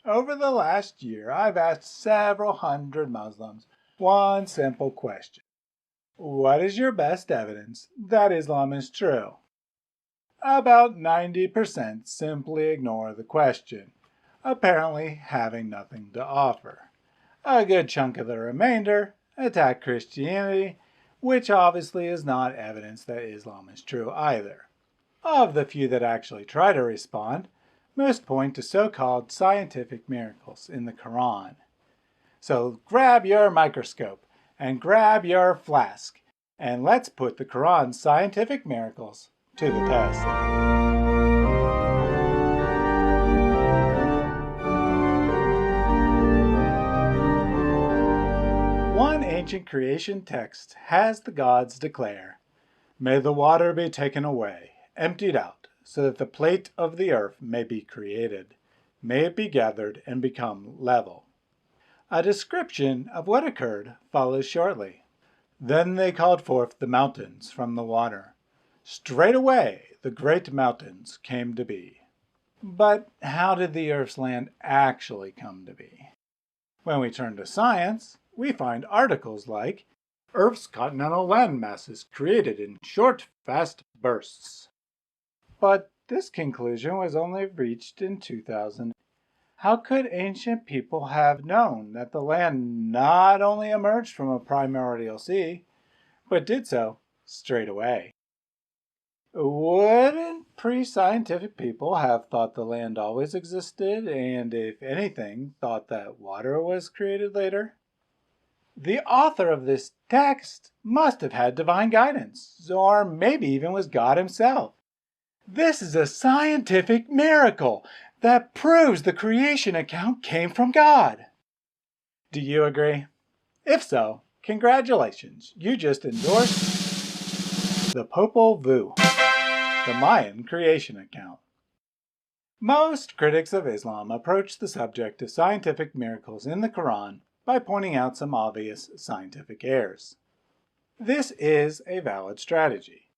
Over the last year, I've asked several hundred Muslims one simple question. What is your best evidence that Islam is true? About 90% simply ignore the question, apparently having nothing to offer. A good chunk of the remainder attack Christianity, which obviously is not evidence that Islam is true either. Of the few that actually try to respond, most point to so-called scientific miracles in the Quran. So grab your microscope and grab your flask, and let's put the Quran's scientific miracles to the test. One ancient creation text has the gods declare, "May the water be taken away, emptied out, so that the plate of the earth may be created. May it be gathered and become level." A description of what occurred follows shortly. Then they called forth the mountains from the water. Straightway the great mountains came to be. But how did the earth's land actually come to be? When we turn to science, we find articles like, "Earth's continental land masses created in short, fast bursts." But this conclusion was only reached in 2000. How could ancient people have known that the land not only emerged from a primordial sea, but did so straight away? Wouldn't pre-scientific people have thought the land always existed and, if anything, thought that water was created later? The author of this text must have had divine guidance, or maybe even was God himself. This is a scientific miracle that proves the creation account came from God. Do you agree? If so, congratulations, you just endorsed the Popol Vuh, the Mayan creation account. Most critics of Islam approach the subject of scientific miracles in the Quran by pointing out some obvious scientific errors. This is a valid strategy.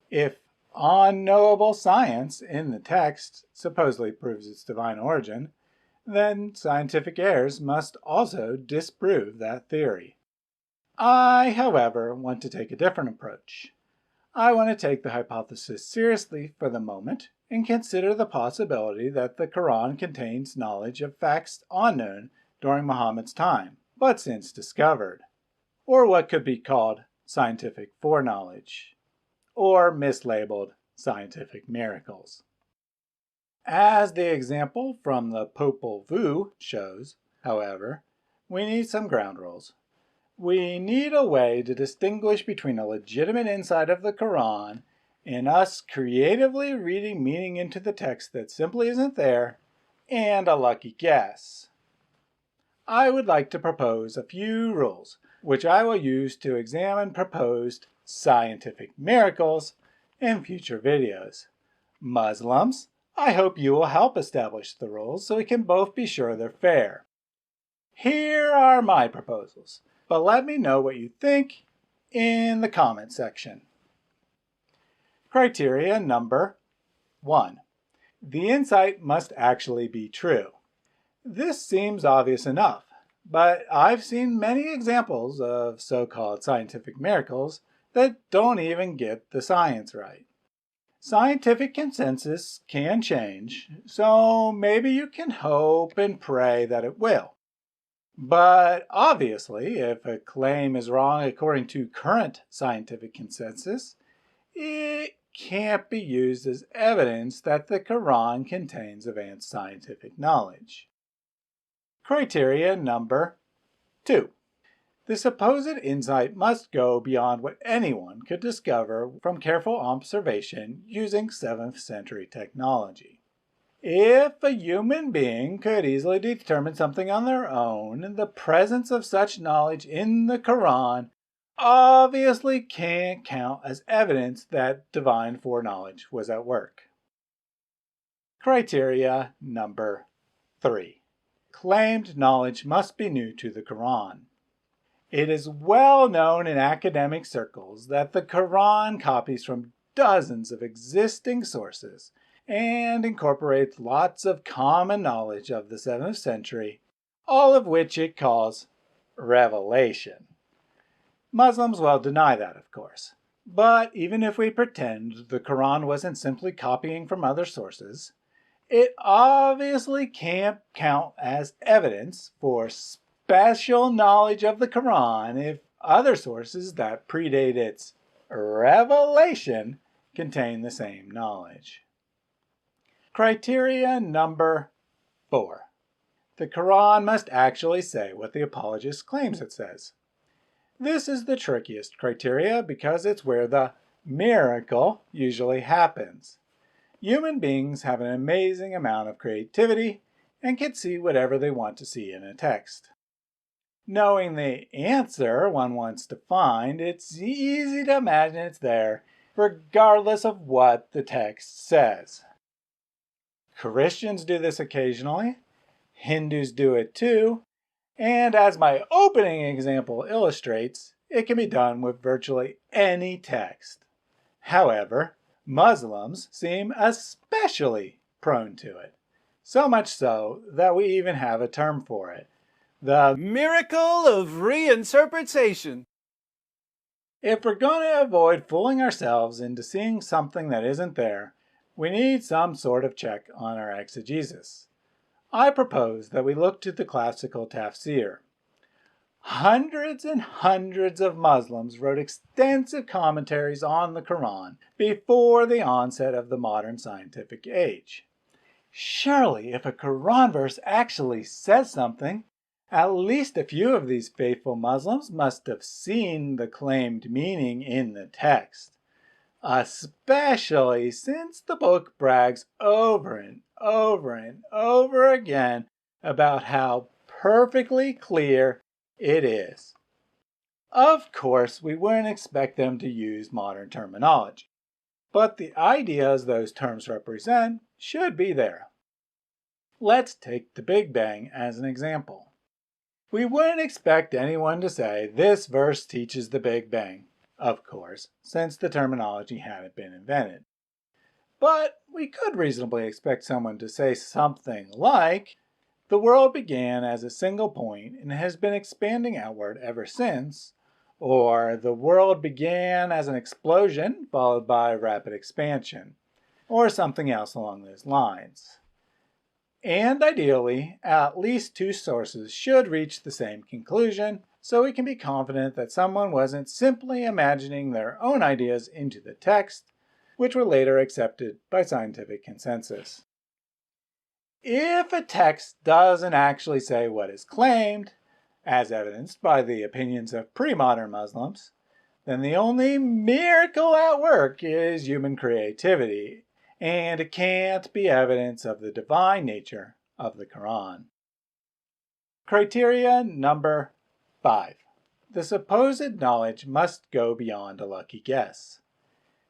If unknowable science in the text supposedly proves its divine origin, then scientific errors must also disprove that theory. I, however, want to take a different approach. I want to take the hypothesis seriously for the moment and consider the possibility that the Quran contains knowledge of facts unknown during Muhammad's time, but since discovered, or what could be called scientific foreknowledge, or mislabeled scientific miracles. As the example from the Popol Vuh shows, however, we need some ground rules. We need a way to distinguish between a legitimate insight of the Quran and us creatively reading meaning into the text that simply isn't there, and a lucky guess. I would like to propose a few rules, which I will use to examine proposed scientific miracles in future videos. Muslims, I hope you will help establish the rules so we can both be sure they're fair. Here are my proposals, but let me know what you think in the comment section. Criteria number 1. The insight must actually be true. This seems obvious enough, but I've seen many examples of so-called scientific miracles that don't even get the science right. Scientific consensus can change, so maybe you can hope and pray that it will. But obviously, if a claim is wrong according to current scientific consensus, it can't be used as evidence that the Quran contains advanced scientific knowledge. Criteria number 2. The supposed insight must go beyond what anyone could discover from careful observation using 7th century technology. If a human being could easily determine something on their own, the presence of such knowledge in the Quran obviously can't count as evidence that divine foreknowledge was at work. Criteria number 3. Claimed knowledge must be new to the Quran. It is well known in academic circles that the Quran copies from dozens of existing sources and incorporates lots of common knowledge of the 7th century, all of which it calls revelation. Muslims will deny that, of course. But even if we pretend the Quran wasn't simply copying from other sources, it obviously can't count as evidence for special knowledge of the Quran if other sources that predate its revelation contain the same knowledge. Criteria number 4. The Quran must actually say what the apologist claims it says. This is the trickiest criteria because it's where the miracle usually happens. Human beings have an amazing amount of creativity and can see whatever they want to see in a text. Knowing the answer one wants to find, it's easy to imagine it's there regardless of what the text says. Christians do this occasionally, Hindus do it too, and as my opening example illustrates, it can be done with virtually any text. However, Muslims seem especially prone to it, so much so that we even have a term for it, the miracle of reinterpretation. If we're going to avoid fooling ourselves into seeing something that isn't there, we need some sort of check on our exegesis. I propose that we look to the classical Tafsir. Hundreds and hundreds of Muslims wrote extensive commentaries on the Quran before the onset of the modern scientific age. Surely, if a Quran verse actually says something, at least a few of these faithful Muslims must have seen the claimed meaning in the text, especially since the book brags over and over and over again about how perfectly clear it is. Of course, we wouldn't expect them to use modern terminology, but the ideas those terms represent should be there. Let's take the Big Bang as an example. We wouldn't expect anyone to say, this verse teaches the Big Bang, of course, since the terminology hadn't been invented. But we could reasonably expect someone to say something like, the world began as a single point and has been expanding outward ever since, or the world began as an explosion followed by rapid expansion, or something else along those lines. And ideally, at least two sources should reach the same conclusion, so we can be confident that someone wasn't simply imagining their own ideas into the text, which were later accepted by scientific consensus. If a text doesn't actually say what is claimed, as evidenced by the opinions of pre-modern Muslims, then the only miracle at work is human creativity, and it can't be evidence of the divine nature of the Quran. Criteria number 5. The supposed knowledge must go beyond a lucky guess.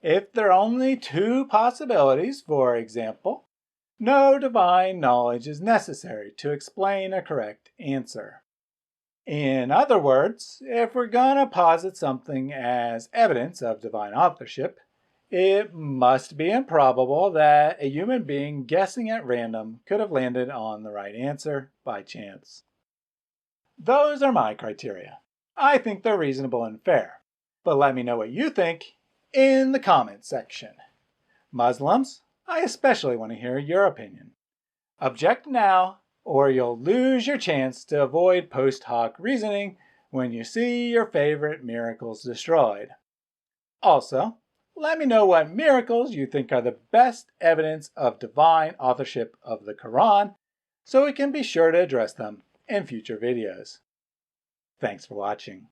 If there are only two possibilities, for example, no divine knowledge is necessary to explain a correct answer. In other words, if we're gonna posit something as evidence of divine authorship, it must be improbable that a human being guessing at random could have landed on the right answer by chance. Those are my criteria. I think they're reasonable and fair, but let me know what you think in the comments section. Muslims, I especially want to hear your opinion. Object now, or you'll lose your chance to avoid post hoc reasoning when you see your favorite miracles destroyed. Also, let me know what miracles you think are the best evidence of divine authorship of the Quran, so we can be sure to address them in future videos. Thanks for watching.